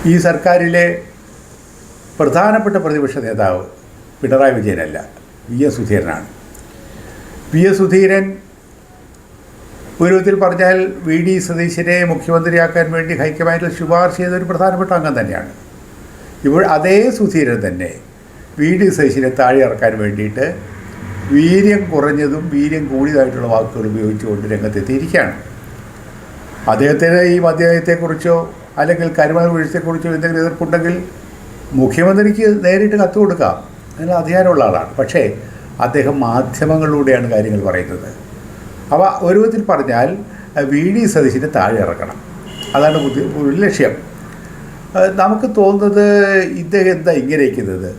ഈ സർക്കാരിലെ പ്രധാനപ്പെട്ട പ്രതിപക്ഷ നേതാവ് പിണറായി വിജയനല്ല, വി എസ് സുധീരനാണ്. വി എസ് സുധീരൻ ഒരു വിധത്തിൽ പറഞ്ഞാൽ വി ഡി സതീശനെ മുഖ്യമന്ത്രിയാക്കാൻ വേണ്ടി ഹൈക്കമാൻഡിൽ ശുപാർശ ചെയ്ത ഒരു പ്രധാനപ്പെട്ട അംഗം തന്നെയാണ്. അതേ സുധീരൻ തന്നെ വി ഡി സതീശനെ താഴെ ഇറക്കാൻ വേണ്ടിയിട്ട് വീര്യം കുറഞ്ഞതും വീര്യം കൂടിയതായിട്ടുള്ള വാക്കുകൾ ഉപയോഗിച്ചുകൊണ്ട് രംഗത്തെത്തിയിരിക്കുകയാണ്. അദ്ദേഹത്തിന് ഈ മദ്യനയത്തെക്കുറിച്ചോ അല്ലെങ്കിൽ കരുമാൽ വീഴ്ചയെക്കുറിച്ചോ എന്തെങ്കിലും എതിർപ്പുണ്ടെങ്കിൽ മുഖ്യമന്ത്രിക്ക് നേരിട്ട് കത്ത് കൊടുക്കാം, അതിന് അധികാരമുള്ള ആളാണ്. പക്ഷേ അദ്ദേഹം മാധ്യമങ്ങളിലൂടെയാണ് കാര്യങ്ങൾ പറയുന്നത്. അപ്പോൾ ഒരു വിധത്തിൽ പറഞ്ഞാൽ വി ഡി സതീശനെ താഴെ ഇറക്കണം, അതാണ് ഒരു ലക്ഷ്യം. നമുക്ക് തോന്നുന്നത് ഇദ്ദേഹം എന്താ ഇങ്ങനെ ഇരിക്കുന്നത്,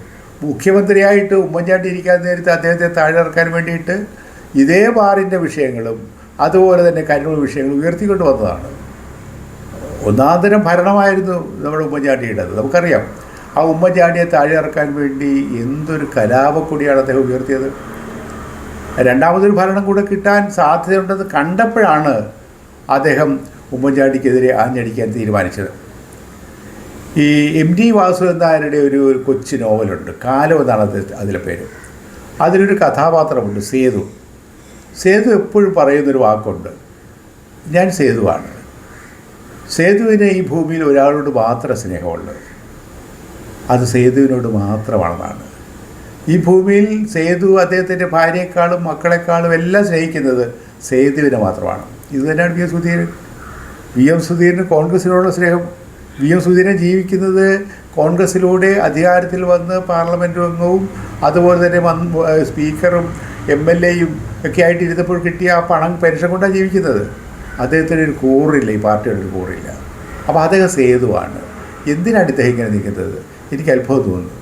മുഖ്യമന്ത്രിയായിട്ട് ഉമ്മൻചാണ്ടി ഇരിക്കാൻ നേരത്തെ അദ്ദേഹത്തെ താഴെ ഇറക്കാൻ വേണ്ടിയിട്ട് ഇതേ ബാറിൻ്റെ വിഷയങ്ങളും അതുപോലെ തന്നെ കരുണ വിഷയങ്ങളും ഉയർത്തിക്കൊണ്ട് വന്നതാണ്. ഒന്നാന്തരം ഭരണമായിരുന്നു നമ്മുടെ ഉമ്മൻചാണ്ടിയുടേത്, നമുക്കറിയാം. ആ ഉമ്മൻചാണ്ടിയെ താഴെ ഇറക്കാൻ വേണ്ടി എന്തൊരു കലാപക്കൊടിയാണ് അദ്ദേഹം ഉയർത്തിയത്. രണ്ടാമതൊരു ഭരണം കൂടെ കിട്ടാൻ സാധ്യതയുണ്ടെന്ന് കണ്ടപ്പോഴാണ് അദ്ദേഹം ഉമ്മൻചാണ്ടിക്കെതിരെ ആഞ്ഞടിക്കാൻ തീരുമാനിച്ചത്. ഈ എം ടി വാസുദേവൻ നായരുടെ ഒരു കൊച്ചു നോവലുണ്ട്, കാലം എന്നാണ് അതിലെ പേര്. അതിലൊരു കഥാപാത്രമുണ്ട്, സേതു. സേതു എപ്പോഴും പറയുന്നൊരു വാക്കുണ്ട്, ഞാൻ സേതുവാണ്. സേതുവിന് ഈ ഭൂമിയിൽ ഒരാളോട് മാത്രം സ്നേഹമുള്ളത്, അത് സേതുവിനോട് മാത്രമാണെന്നാണ്. ഈ ഭൂമിയിൽ സേതു അദ്ദേഹത്തിൻ്റെ ഭാര്യയെക്കാളും മക്കളെക്കാളും എല്ലാം സ്നേഹിക്കുന്നത് സേതുവിനെ മാത്രമാണ്. ഇത് തന്നെയാണ് V M Sudheeran. V M സുധീരന് കോൺഗ്രസിനോടുള്ള സ്നേഹം. വി എം സുധീരൻ ജീവിക്കുന്നത് കോൺഗ്രസ്സിലൂടെ അധികാരത്തിൽ വന്ന് പാർലമെൻറ്റ് അംഗവും അതുപോലെ തന്നെ സ്പീക്കറും എം എൽ എയും ഒക്കെ ആയിട്ട് ഇരുന്നപ്പോൾ കിട്ടിയ ആ പണം പെൻഷൻ കൊണ്ടാണ് ജീവിക്കുന്നത്. അദ്ദേഹത്തിന് ഒരു കൂറില്ല, ഈ പാർട്ടിയുടെ ഒരു കൂറില്ല. അപ്പോൾ അദ്ദേഹം സേതുവാണ്. എന്തിനാണ് ഇദ്ദേഹം ഇങ്ങനെ നിൽക്കുന്നത്? എനിക്ക് അത്ഭുതം തോന്നുന്നു.